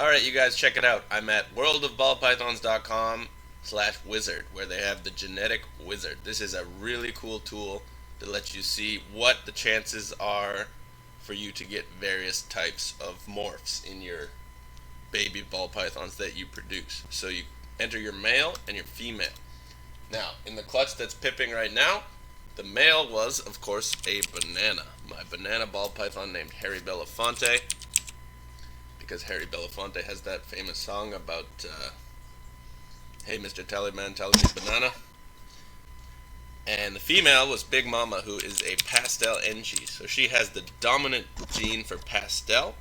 Alright, you guys, check it out. I'm at worldofballpythons.com/wizard, where they have the genetic wizard. This is a really cool tool that lets you see what the chances are for you to get various types of morphs in your baby ball pythons that you produce. So you enter your male and your female. Now, in the clutch that's pipping right now, the male was, of course, a banana. My banana ball python named Harry Belafonte, because Harry Belafonte has that famous song about, hey, Mr. Tallyman, tally me banana. And the female was Big Mama, who is a pastel NG. So she has the dominant gene for pastel.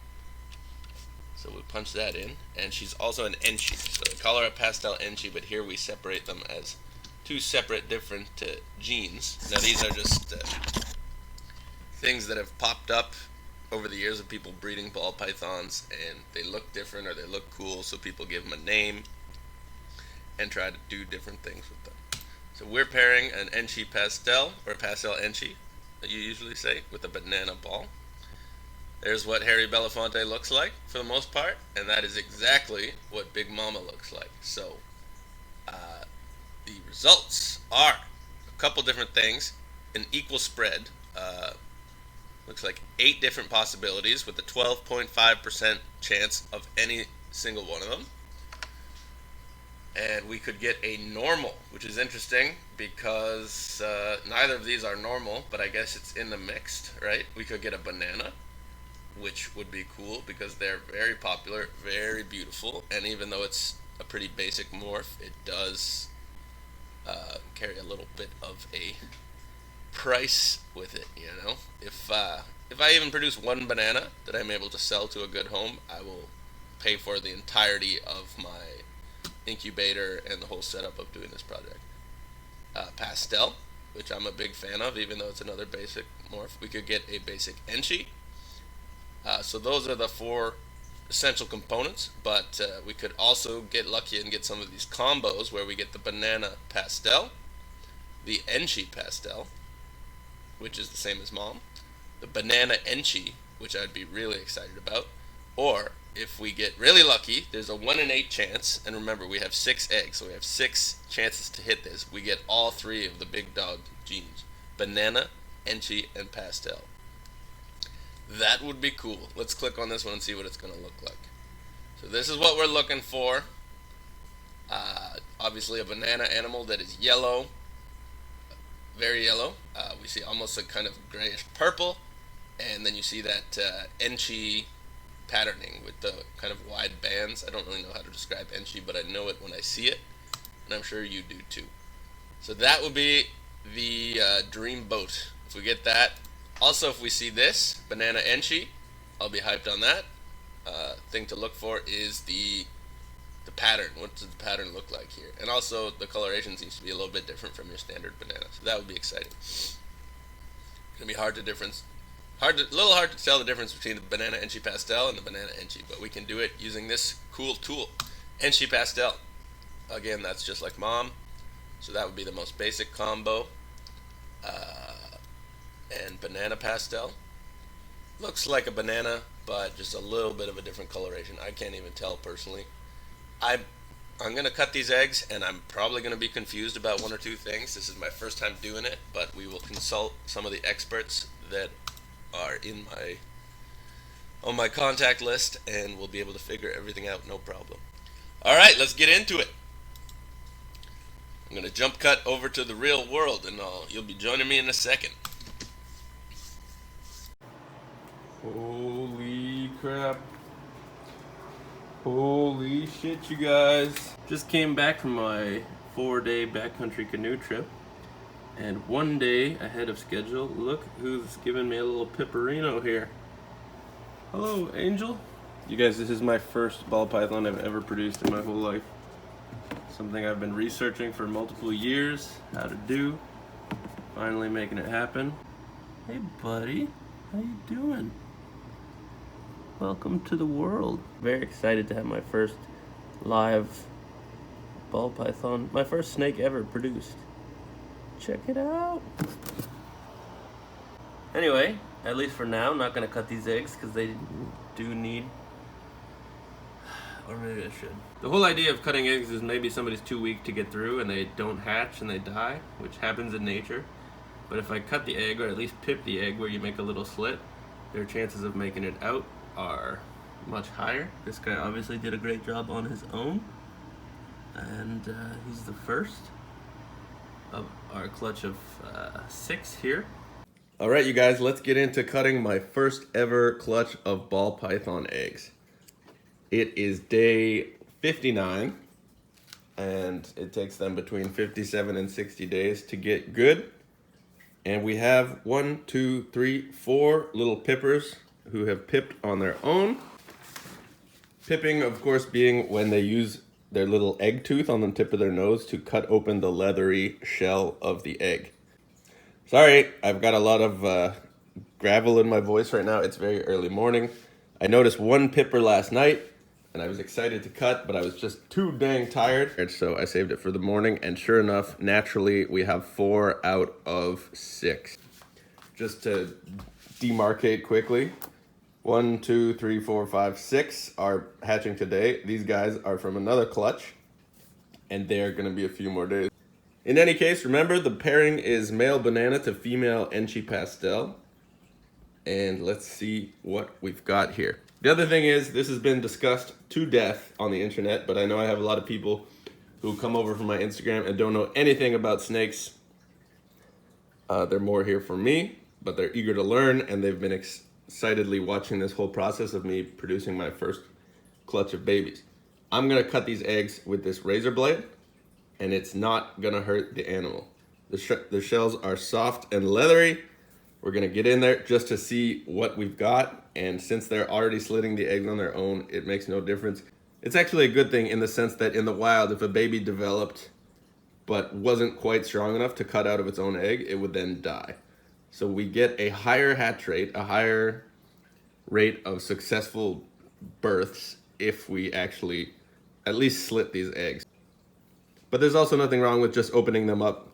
So we punch that in. And she's also an Enchi. So they call her a pastel Enchi, but here we separate them as two separate different genes. Now these are just things that have popped up over the years of people breeding ball pythons, and they look different or they look cool, so people give them a name and try to do different things with them. So we're pairing an Enchi pastel, or pastel Enchi, that you usually say, with a banana ball. There's what Harry Belafonte looks like, for the most part, and that is exactly what Big Mama looks like. So, the results are a couple different things, an equal spread, looks like 8 different possibilities with a 12.5% chance of any single one of them. And we could get a normal, which is interesting because neither of these are normal, but I guess it's in the mixed, right? We could get a banana, which would be cool because they're very popular, very beautiful, and even though it's a pretty basic morph, it does carry a little bit of a price with it, you know. If I even produce one banana that I'm able to sell to a good home, I will pay for the entirety of my incubator and the whole setup of doing this project. Pastel, which I'm a big fan of, even though it's another basic morph. We could get a basic Enchi. So those are the 4 essential components, but we could also get lucky and get some of these combos where we get the banana pastel, the Enchi pastel, which is the same as mom, the banana Enchi, which I'd be really excited about, or if we get really lucky, there's a 1 in 8 chance, and remember we have 6 eggs, so we have 6 chances to hit this. We get all 3 of the big dog genes, banana, Enchi, and pastel. That would be cool. Let's click on this one and see what it's going to look like. So this is what we're looking for. Obviously a banana animal that is yellow, very yellow. We see almost a kind of grayish purple, and then you see that Enchi patterning with the kind of wide bands. I don't really know how to describe Enchi, but I know it when I see it, and I'm sure you do too. So that would be the dream boat. If we get that. Also, if we see this, banana Enchi, I'll be hyped on that. Thing to look for is the pattern. What does the pattern look like here? And also, the coloration seems to be a little bit different from your standard banana, so that would be exciting. It's gonna be a little hard to tell the difference between the banana Enchi pastel and the banana Enchi, but we can do it using this cool tool, Enchi pastel. Again, that's just like mom, so that would be the most basic combo. And banana pastel looks like a banana, but just a little bit of a different coloration. I can't even tell personally. I'm gonna cut these eggs, and I'm probably gonna be confused about 1 or 2 things. This is my first time doing it, but we will consult some of the experts that are on my contact list, and we'll be able to figure everything out, no problem. All right, let's get into it. I'm gonna jump cut over to the real world, and you'll be joining me in a second. Holy crap. Holy shit, you guys. Just came back from my 4-day backcountry canoe trip, and 1 day ahead of schedule. Look who's giving me a little pipperino here. Hello, Angel. You guys, this is my first ball python I've ever produced in my whole life. Something I've been researching for multiple years, how to do. Finally making it happen. Hey buddy, how you doing? Welcome to the world. Very excited to have my first live ball python, my first snake ever produced. Check it out. Anyway, at least for now, I'm not going to cut these eggs because they do need Or maybe I should. The whole idea of cutting eggs is maybe somebody's too weak to get through and they don't hatch and they die, which happens in nature. But if I cut the egg, or at least pip the egg where you make a little slit, their chances of making it out are much higher. This guy obviously did a great job on his own. And he's the first of our clutch of 6 here. All right, you guys, let's get into cutting my first ever clutch of ball python eggs. It is day 59, and it takes them between 57 and 60 days to get good. And we have 1, 2, 3, 4 little pippers who have pipped on their own. Pipping, of course, being when they use their little egg tooth on the tip of their nose to cut open the leathery shell of the egg. Sorry, I've got a lot of gravel in my voice right now. It's very early morning. I noticed one pipper last night, and I was excited to cut, but I was just too dang tired. And so I saved it for the morning, and sure enough, naturally, we have 4 out of 6. Just to demarcate quickly, 1, 2, 3, 4, 5, 6 are hatching today. These guys are from another clutch, and they're gonna be a few more days. In any case, remember the pairing is male banana to female Enchi pastel. And let's see what we've got here. The other thing is, this has been discussed to death on the internet, but I know I have a lot of people who come over from my Instagram and don't know anything about snakes. They're more here for me, but they're eager to learn, and they've been excitedly watching this whole process of me producing my first clutch of babies. I'm gonna cut these eggs with this razor blade, and it's not gonna hurt the animal. The shells are soft and leathery. We're gonna get in there just to see what we've got, and since they're already slitting the eggs on their own, it makes no difference. It's actually a good thing in the sense that in the wild, if a baby developed but wasn't quite strong enough to cut out of its own egg, it would then die. So we get a higher hatch rate, a higher rate of successful births if we actually at least slit these eggs. But there's also nothing wrong with just opening them up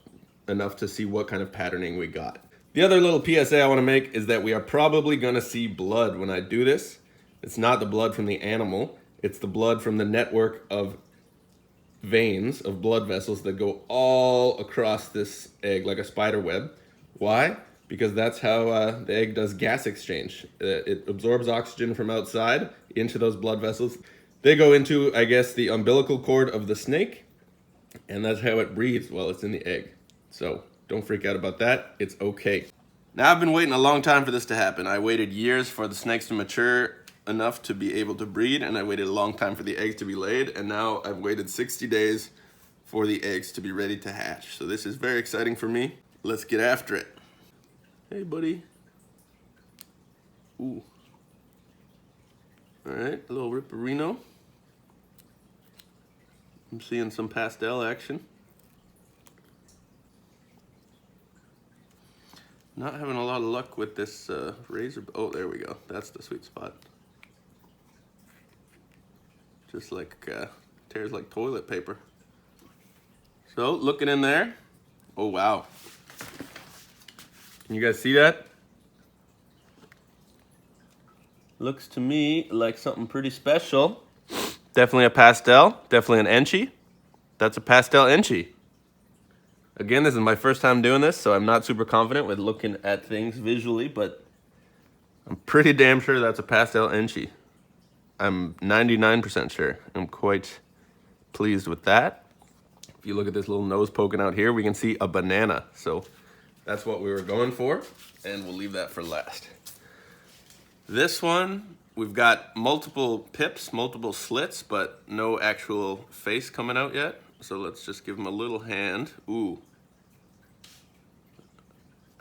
enough to see what kind of patterning we got. The other little PSA I want to make is that we are probably going to see blood when I do this. It's not the blood from the animal, it's the blood from the network of veins, of blood vessels that go all across this egg like a spider web. Why? Because that's how the egg does gas exchange. It absorbs oxygen from outside into those blood vessels. They go into, I guess, the umbilical cord of the snake, and that's how it breathes while it's in the egg. So don't freak out about that. It's okay. Now, I've been waiting a long time for this to happen. I waited years for the snakes to mature enough to be able to breed, and I waited a long time for the eggs to be laid, and now I've waited 60 days for the eggs to be ready to hatch. So this is very exciting for me. Let's get after it. Hey, buddy. Ooh. All right, a little Ripperino. I'm seeing some pastel action. Not having a lot of luck with this razor. Oh, there we go. That's the sweet spot. Just like tears like toilet paper. So looking in there. Oh wow. Can you guys see that? Looks to me like something pretty special. Definitely a pastel. Definitely an Enchi. That's a pastel Enchi. Again, this is my first time doing this, so I'm not super confident with looking at things visually, but I'm pretty damn sure that's a pastel Enchi. I'm 99% sure. I'm quite pleased with that. If you look at this little nose poking out here, we can see a banana. So that's what we were going for, and we'll leave that for last. This one, we've got multiple pips, multiple slits, but no actual face coming out yet. So let's just give him a little hand. Ooh.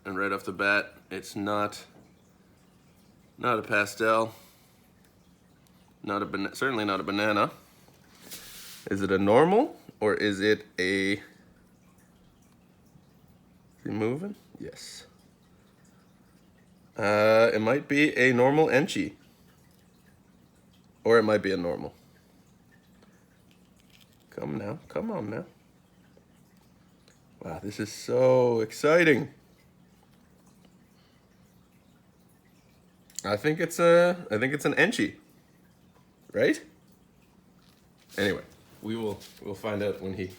And right off the bat, it's not a pastel, certainly not a banana. Is it a normal or is it a? Is he moving? Yes. It might be a normal Enchi, or it might be a normal. Come now, come on now. Wow, this is so exciting. I think it's an Enchi, right? Anyway, we'll find out when he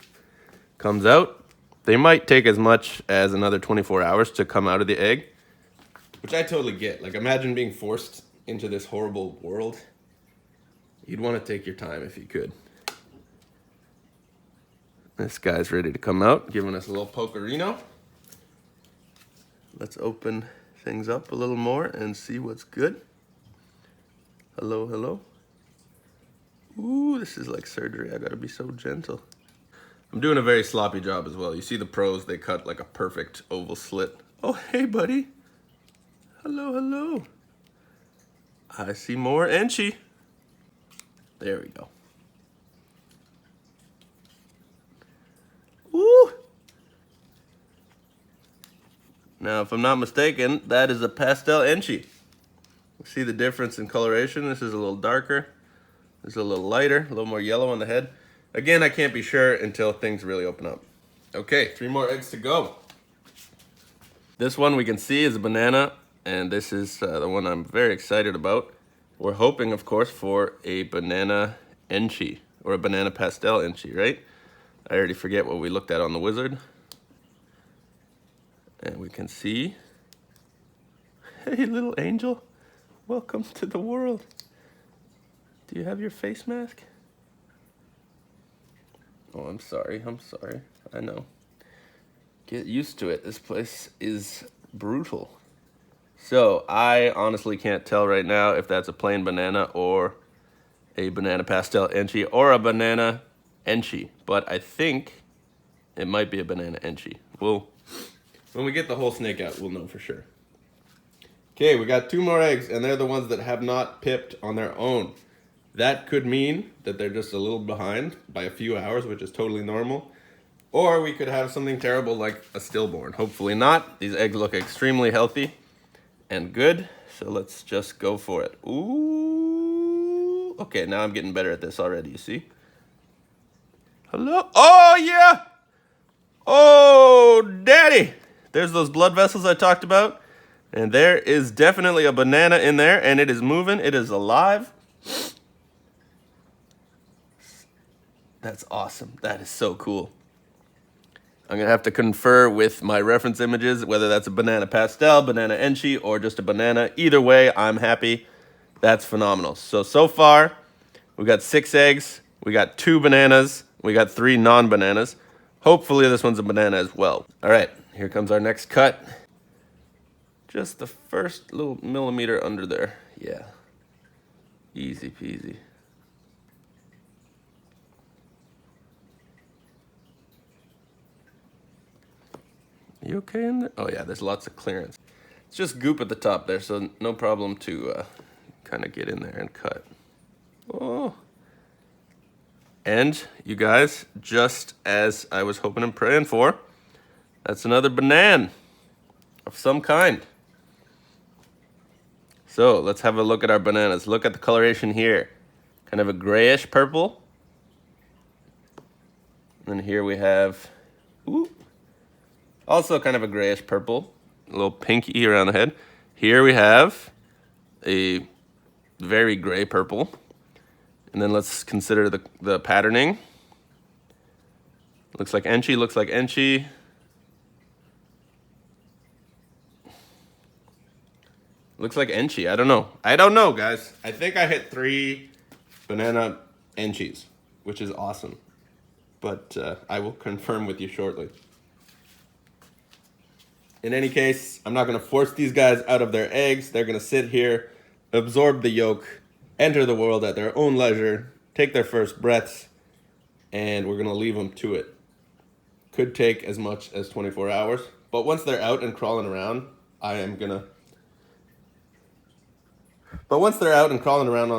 comes out. They might take as much as another 24 hours to come out of the egg, which I totally get. Like, imagine being forced into this horrible world. You'd want to take your time if you could. This guy's ready to come out, giving us a little pokerino. Let's open things up a little more and see what's good. Hello, hello. Ooh, this is like surgery. I gotta be so gentle. I'm doing a very sloppy job as well. You see the pros, they cut like a perfect oval slit. Oh, hey, buddy. Hello, hello. I see more Enchi. There we go. Woo! Now, if I'm not mistaken, that is a pastel Enchi. See the difference in coloration? This is a little darker. This is a little lighter, a little more yellow on the head. Again, I can't be sure until things really open up. Okay, 3 more eggs to go. This one we can see is a banana, and this is the one I'm very excited about. We're hoping, of course, for a banana Enchi, or a banana pastel Enchi, right? I already forget what we looked at on the wizard. And we can see, hey, little angel, welcome to the world. Do you have your face mask? Oh, I'm sorry, I know. Get used to it. This place is brutal. So, I honestly can't tell right now if that's a plain banana or a banana pastel Enchi or a banana Enchi. But I think it might be a banana Enchi. When we get the whole snake out, we'll know for sure. Okay, we got 2 more eggs, and they're the ones that have not pipped on their own. That could mean that they're just a little behind by a few hours, which is totally normal. Or we could have something terrible like a stillborn. Hopefully not. These eggs look extremely healthy and good, so let's just go for it. Ooh. Okay, now I'm getting better at this already, you see? Hello? Oh, yeah! Oh, daddy! There's those blood vessels I talked about. And there is definitely a banana in there, and it is moving. It is alive. That's awesome. That is so cool. I'm going to have to confer with my reference images, whether that's a banana pastel, banana Enchi, or just a banana. Either way, I'm happy. That's phenomenal. So far, we got 6 eggs. We got 2 bananas. We got 3 non-bananas. Hopefully this one's a banana as well. All right, here comes our next cut. Just the first little millimeter under there. Yeah. Easy peasy. You okay in there? Oh yeah, there's lots of clearance. It's just goop at the top there, so no problem to kind of get in there and cut. Oh. And you guys, just as I was hoping and praying for, that's another banana of some kind. So let's have a look at our bananas. Look at the coloration here. Kind of a grayish purple. And here we have, ooh, also kind of a grayish purple. A little pinky around the head. Here we have a very gray purple. And then let's consider the patterning. Looks like Enchi, looks like Enchi. Looks like Enchi. I don't know. I don't know, guys. I think I hit 3 banana Enchis, which is awesome. But I will confirm with you shortly. In any case, I'm not going to force these guys out of their eggs. They're going to sit here, absorb the yolk, enter the world at their own leisure, take their first breaths, and we're going to leave them to it. Could take as much as 24 hours. But once they're out and crawling around, on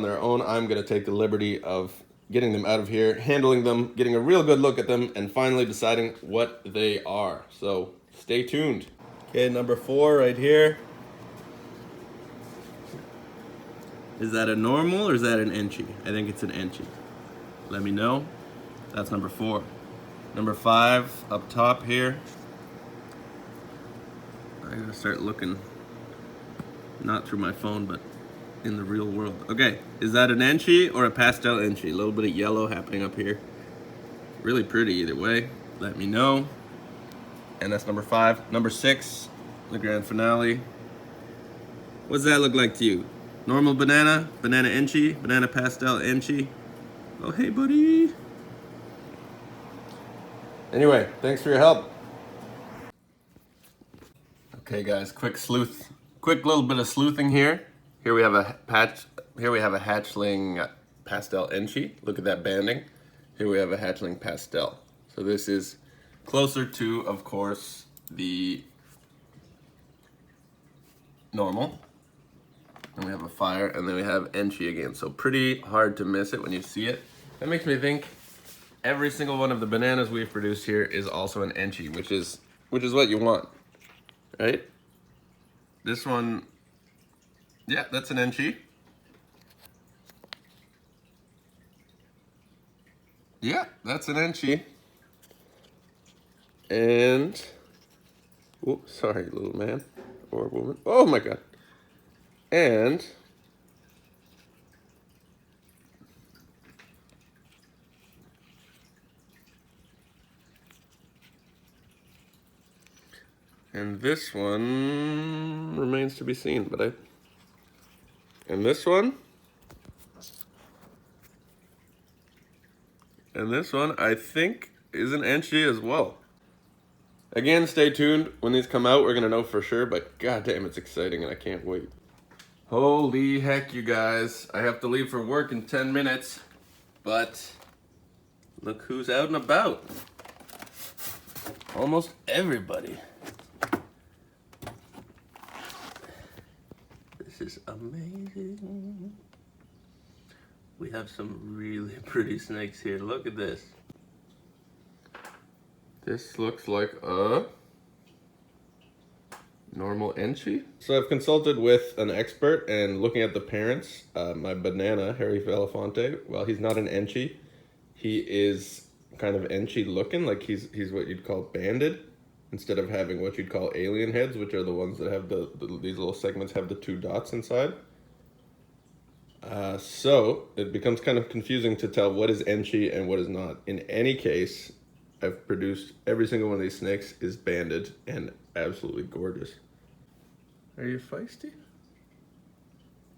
their own, I'm going to take the liberty of getting them out of here, handling them, getting a real good look at them, and finally deciding what they are. So stay tuned. Okay, number 4 right here. Is that a normal or is that an Enchi? I think it's an Enchi. Let me know. That's number 4. Number 5 up top here. I gotta start looking, not through my phone, but in the real world. Okay, is that an enchi or a pastel enchi? A little bit of yellow happening up here. Really pretty either way. Let me know. And that's number 5. Number 6, the grand finale. What's that look like to you? Normal banana, banana enchi, banana pastel enchi. Oh, hey, buddy. Anyway, thanks for your help. Okay, guys, quick little bit of sleuthing here. Here we have a hatchling pastel enchi. Look at that banding. Here we have a hatchling pastel. So this is closer to, of course, the normal. And we have a fire, and then we have enchi again. So pretty hard to miss it when you see it. That makes me think every single one of the bananas we've produced here is also an enchi, which is what you want, right? This one, yeah, that's an enchi. Yeah, that's an enchi. And, oh, sorry, little man or woman. Oh my God. And this one remains to be seen, but and this one I think is an enchi as well. Again, stay tuned. When these come out, we're gonna know for sure, but goddamn, it's exciting and I can't wait. Holy heck, you guys. I have to leave for work in 10 minutes, but look who's out and about. Almost everybody. This is amazing. We have some really pretty snakes here. Look at this. This looks like a normal enchi. So I've consulted with an expert, and looking at the parents, my banana, Harry Belafonte, well, he's not an enchi. He is kind of enchi looking, like he's what you'd call banded, instead of having what you'd call alien heads, which are the ones that have these little segments have the 2 dots inside. So it becomes kind of confusing to tell what is enchi and what is not. In any case, I've produced every single one of these snakes is banded and absolutely gorgeous. Are you feisty?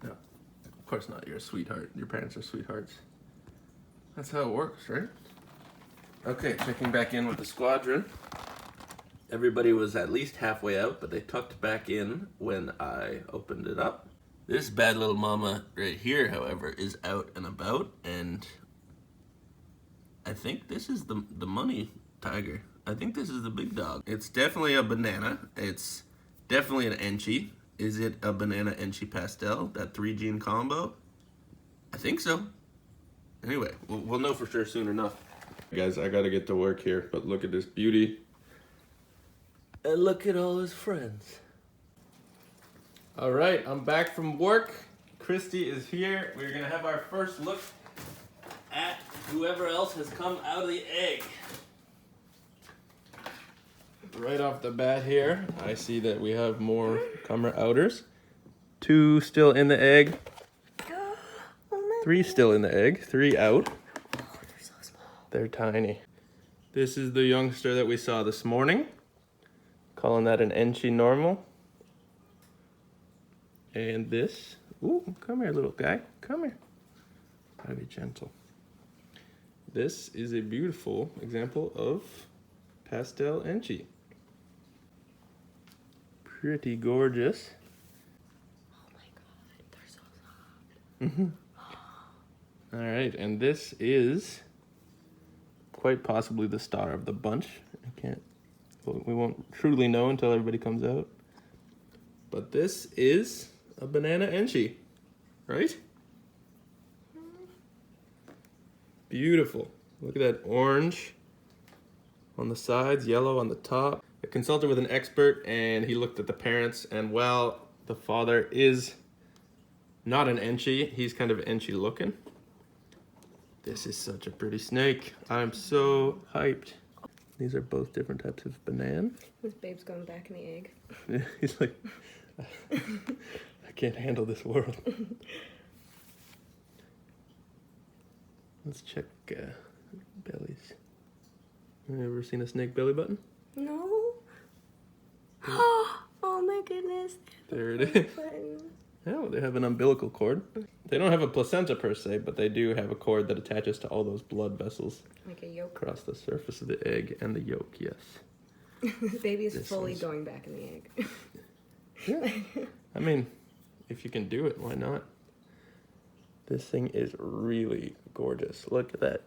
No, of course not. You're a sweetheart. Your parents are sweethearts. That's how it works, right? Okay, checking back in with the squadron. Everybody was at least halfway out, but they tucked back in when I opened it up. This bad little mama right here, however, is out and about, and I think this is the money tiger. I think this is the big dog. It's definitely a banana. It's definitely an enchi. Is it a banana enchi pastel, that 3-gene combo? I think so. Anyway, we'll know for sure soon enough. Guys, I gotta get to work here, but look at this beauty. And look at all his friends. All right, I'm back from work. Christy is here. We're gonna have our first look at whoever else has come out of the egg. Right off the bat here, I see that we have more comer outers. 2 still in the egg. 3 still in the egg. 3 out. Oh, they're so small. They're tiny. This is the youngster that we saw this morning. Calling that an enchi normal. And this, ooh, come here, little guy. Come here. Gotta be gentle. This is a beautiful example of pastel enchi. Pretty gorgeous. Oh my God, they're so soft. Mm-hmm. All right, and this is quite possibly the star of the bunch. We won't truly know until everybody comes out. But this is a banana enchi, right? Beautiful. Look at that orange on the sides, yellow on the top. I consulted with an expert and he looked at the parents, and while the father is not an enchi, he's kind of enchi looking. This is such a pretty snake. I'm so hyped. These are both different types of banana. This babe's going back in the egg. He's like, I can't handle this world. Let's check bellies. Have you ever seen a snake belly button? No. Oh my goodness. There it is. Yeah, well, they have an umbilical cord. They don't have a placenta per se, but they do have a cord that attaches to all those blood vessels. Like a yolk. Across the surface of the egg and the yolk, yes. The baby is This fully one's- going back in the egg. Yeah. I mean, if you can do it, why not? This thing is really gorgeous. Look at that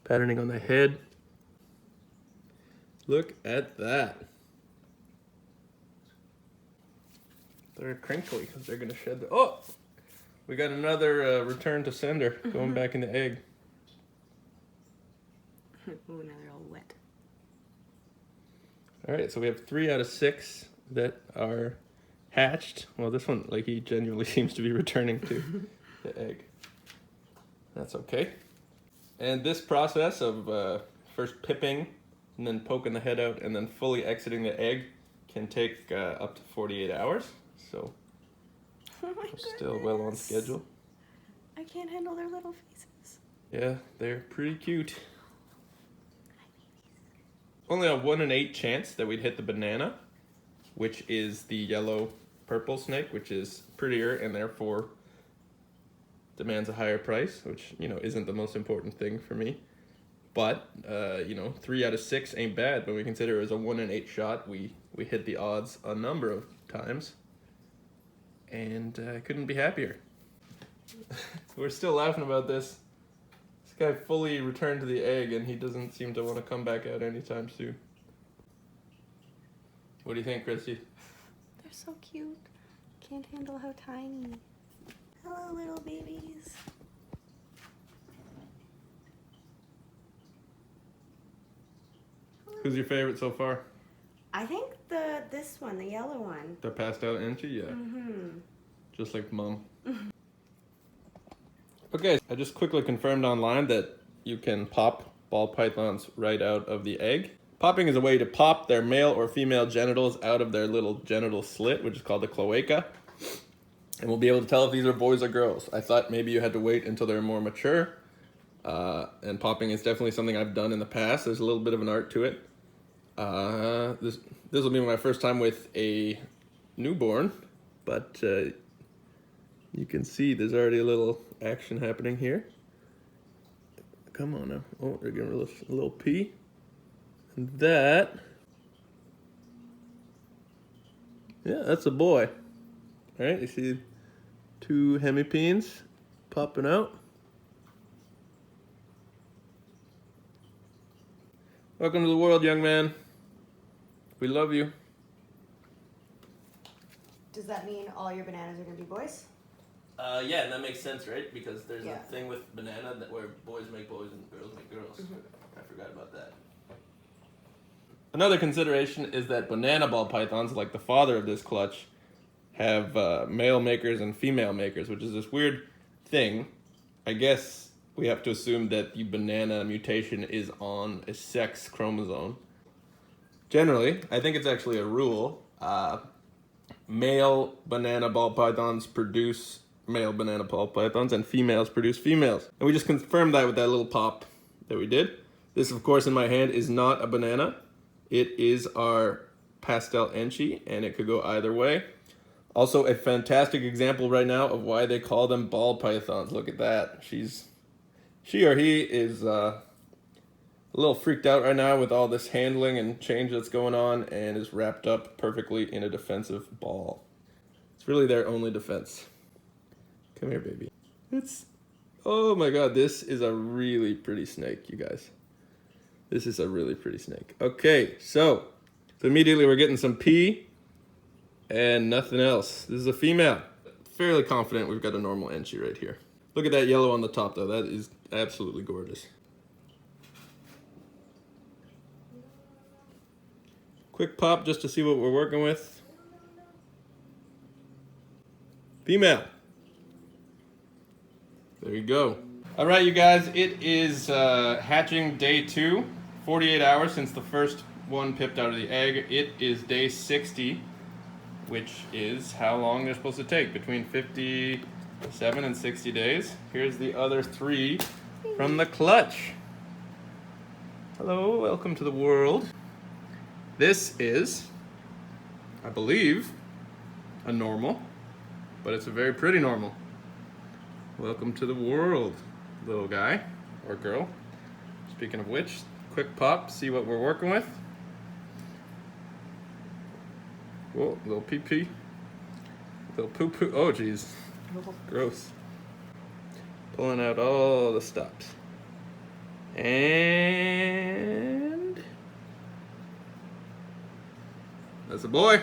patterning on the head. Look at that. They're crinkly because they're gonna shed the. Oh, we got another return to sender going back in the egg. Oh, now they're all wet. All right, so we have 3 out of 6 that are hatched. Well, this one, like, he genuinely seems to be returning to the egg. That's okay. And this process of first pipping and then poking the head out and then fully exiting the egg can take up to 48 hours. So Oh my we're goodness. still well on schedule. I can't handle their little faces. Yeah, they're pretty cute. Only a 1 in 8 chance that we'd hit the banana, which is the yellow purple snake, which is prettier and therefore demands a higher price, which, you know, isn't the most important thing for me. But, you know, 3 out of 6 ain't bad. When we consider it as a 1 in 8 shot, we hit the odds a number of times. And I couldn't be happier. We're still laughing about this. This guy fully returned to the egg and he doesn't seem to want to come back out anytime soon. What do you think, Christy? They're so cute. Can't handle how tiny. Hello, little babies. Who's your favorite so far? I think this one, the yellow one. The passed out entry? Yeah. Mm-hmm. Just like mom. Okay, I just quickly confirmed online that you can pop ball pythons right out of the egg. Popping is a way to pop their male or female genitals out of their little genital slit, which is called the cloaca. And we'll be able to tell if these are boys or girls. I thought maybe you had to wait until they're more mature. And popping is definitely something I've done in the past. There's a little bit of an art to it. This will be my first time with a newborn, but you can see there's already a little action happening here. Come on now. Oh, they're giving a little pee. And that, yeah, that's a boy. All right, you see 2 hemipenes popping out. Welcome to the world, young man. We love you. Does that mean all your bananas are gonna be boys? Yeah, and that makes sense, right? Because there's Yeah. a thing with banana that where boys make boys and girls make girls. I forgot about that. Another consideration is that banana ball pythons, like the father of this clutch, have male makers and female makers, which is this weird thing. I guess we have to assume that the banana mutation is on a sex chromosome. Generally, I think it's actually a rule. Male banana ball pythons produce male banana ball pythons and females produce females. And we just confirmed that with that little pop that we did. This, of course, in my hand is not a banana. It is our pastel enchi, and it could go either way. Also, a fantastic example right now of why they call them ball pythons. Look at that. She or he is a little freaked out right now with all this handling and change that's going on and is wrapped up perfectly in a defensive ball. It's really their only defense. Come here, baby. Oh my god, this is a really pretty snake, you guys. This is a really pretty snake. Okay, so immediately we're getting some pee and nothing else. This is a female. Fairly confident we've got a normal enchi right here. Look at that yellow on the top though. That is absolutely gorgeous. Quick pop just to see what we're working with. Female. There you go. All right, you guys, it is hatching day 2, 48 hours since the first one pipped out of the egg. It is day 60. which is how long they're supposed to take, between 57 and 60 days. Here's the other 3 from the clutch. Hello, welcome to the world. This is, I believe, a normal, but it's a very pretty normal. Welcome to the world, little guy or girl. Speaking of which, quick pop, see what we're working with. Whoa, little pee-pee. Little poo-poo. Oh, geez. Gross. Pulling out all the stops. And that's a boy.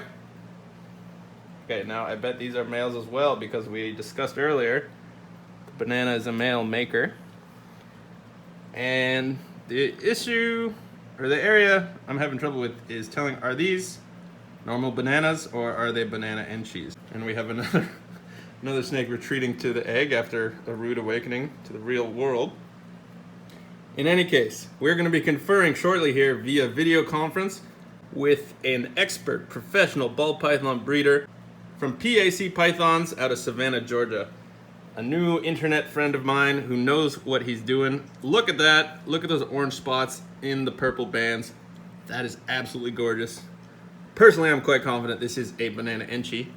Okay, now I bet these are males as well because we discussed earlier the banana is a male maker. And the issue, or the area I'm having trouble with is telling, are these normal bananas or are they banana and cheese? And we have another snake retreating to the egg after a rude awakening to the real world. In any case, we're going to be conferring shortly here via video conference with an expert professional ball python breeder from PAC Pythons out of Savannah, Georgia. A new internet friend of mine who knows what he's doing. Look at that. Look at those orange spots in the purple bands. That is absolutely gorgeous. Personally, I'm quite confident this is a banana enchie.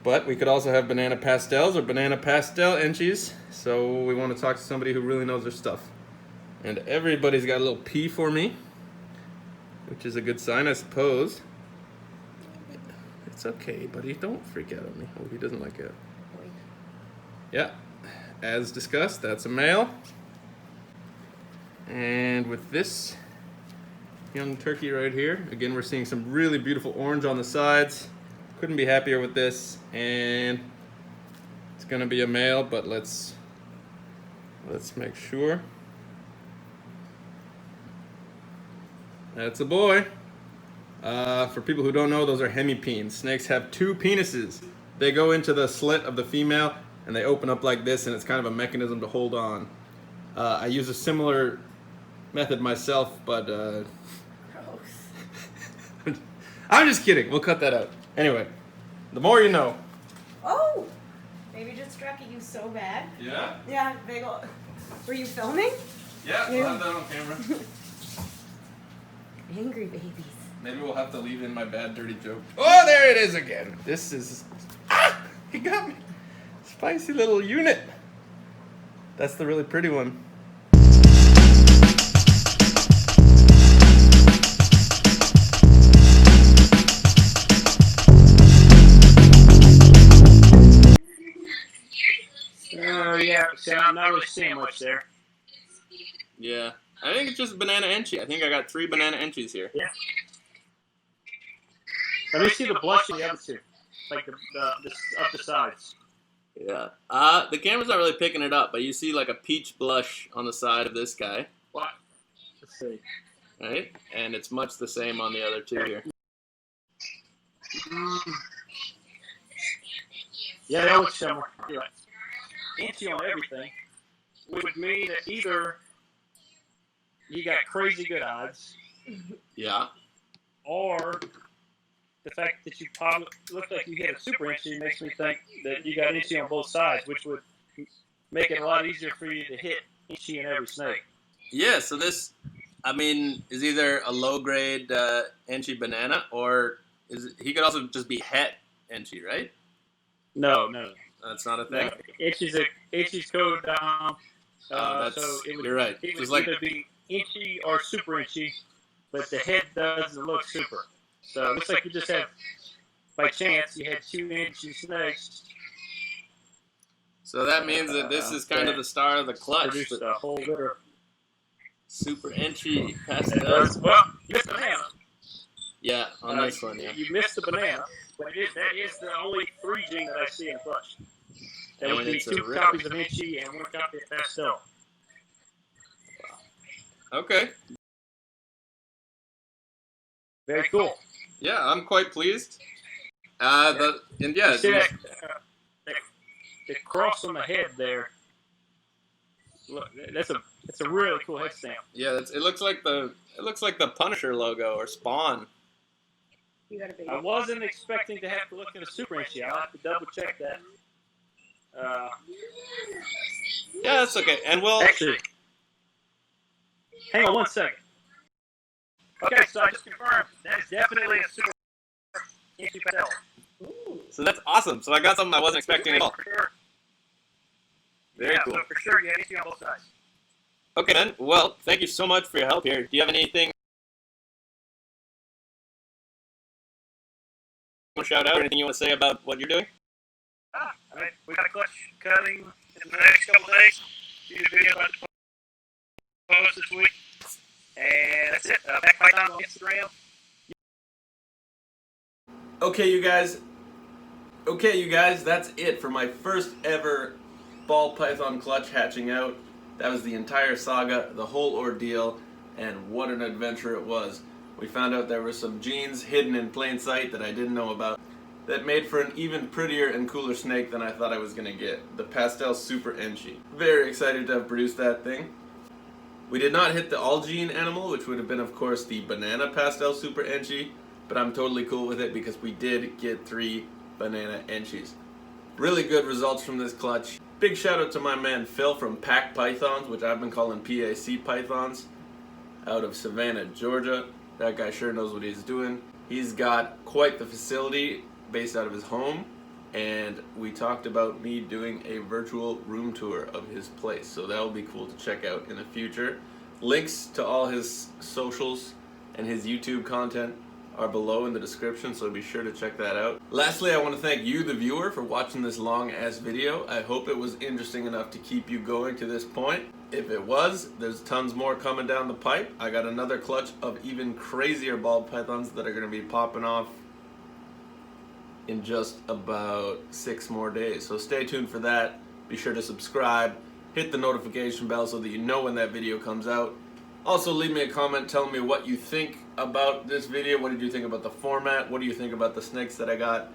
But we could also have banana pastels or banana pastel enchies. So we want to talk to somebody who really knows their stuff. And everybody's got a little P for me, which is a good sign, I suppose. It's okay, buddy. Don't freak out on me. Oh, he doesn't like it. Yeah, as discussed, that's a male. And with this young turkey right here, again, we're seeing some really beautiful orange on the sides. Couldn't be happier with this. And it's gonna be a male, but let's make sure. That's a boy. For people who don't know, those are hemipenes. Snakes have 2 penises. They go into the slit of the female and they open up like this, and it's kind of a mechanism to hold on. I use a similar method myself, but Gross. I'm just kidding. We'll cut that out. Anyway, the more you know. Oh! Baby just struck at you so bad. Yeah? Yeah, big ol'. Were you filming? Yeah, we'll have that on camera. Angry babies. Maybe we'll have to leave in my bad, dirty joke. Oh, there it is again. This is... Ah! He got me. Spicy little unit. That's the really pretty one. Yeah, so I'm not really seeing much there. Yeah. I think it's just banana enchie. I think I got 3 banana enchies here. Yeah. Let me see the blush in the other 2. Like the up the sides. Yeah. The camera's not really picking it up, but you see like a peach blush on the side of this guy. What? Let's see. Right? And it's much the same on the other 2 here. Yeah, they all look similar. You're right. Inchy on everything would mean that either you got crazy good odds, Yeah. or the fact that you probably look like you hit a super inchy makes me think that you got inchy on both sides, which would make it a lot easier for you to hit inchy in every snake. Yeah, so this, I mean, is either a low-grade enchie banana, or he could also just be het enchie, right? No. That's not a thing? Inchy's code down. You're right. It would Just like, either be inchy or super inchy, but the head doesn't look super. So it looks like you just had, by chance, you had 2 inchy snakes. so that means that this is kind of the star of the clutch. Produced a whole litter. Super enchie pastel. Well, you missed the banana. Yeah, on this one, yeah. You missed the banana, but that is the only 3 gene that I see in the clutch. That would be 2 copies of inchy and 1 copy of pastel. Okay. Very cool. Yeah, I'm quite pleased. You see that the cross on the head there. Look, that's a really cool head stamp. Yeah, it looks like the Punisher logo or Spawn. You got a baby. I wasn't expecting to have to look at a super inchie. I'll have to double check that. Yeah, that's okay. And we'll Actually, hang on 1 second. Okay, so I just confirmed that is definitely a super inchie pastel. So that's awesome. So I got something I wasn't expecting at all. For sure. Very Yeah, cool. so for sure you have inchie on both sides. Okay then. Well, thank you so much for your help here. Do you have anything you want to shout out or anything you want to say about what you're doing? I mean, we got a clutch cutting in the next couple days. Do a video about the post this week. And that's it. Back Python on Instagram. Okay, you guys, that's it for my first ever ball python clutch hatching out. That was the entire saga, the whole ordeal, and what an adventure it was. We found out there were some genes hidden in plain sight that I didn't know about that made for an even prettier and cooler snake than I thought I was going to get. The Pastel Super Enchi. Very excited to have produced that thing. We did not hit the all gene animal, which would have been, of course, the banana Pastel Super Enchi, but I'm totally cool with it because we did get 3 banana Enchis. Really good results from this clutch. Big shout out to my man Phil from Pack Pythons, which I've been calling PAC Pythons, out of Savannah, Georgia. That guy sure knows what he's doing. He's got quite the facility based out of his home, and we talked about me doing a virtual room tour of his place, so that'll be cool to check out in the future. Links to all his socials and his YouTube content are below in the description, so be sure to check that out. Lastly, I want to thank you, the viewer, for watching this long-ass video. I hope it was interesting enough to keep you going to this point. If it was, there's tons more coming down the pipe. I got another clutch of even crazier ball pythons that are going to be popping off in just about 6 more days. So stay tuned for that. Be sure to subscribe, hit the notification bell so that you know when that video comes out. Also, leave me a comment telling me what you think about this video. What did you think about the format? What do you think about the snakes that I got?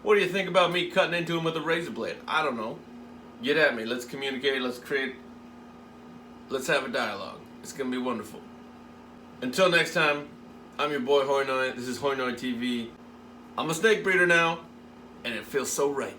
What do you think about me cutting into them with a razor blade? I don't know. Get at me. Let's communicate. Let's have a dialogue. It's going to be wonderful. Until next time, I'm your boy Hoinoi. This is Hoinoi TV. I'm a snake breeder now, and it feels so right.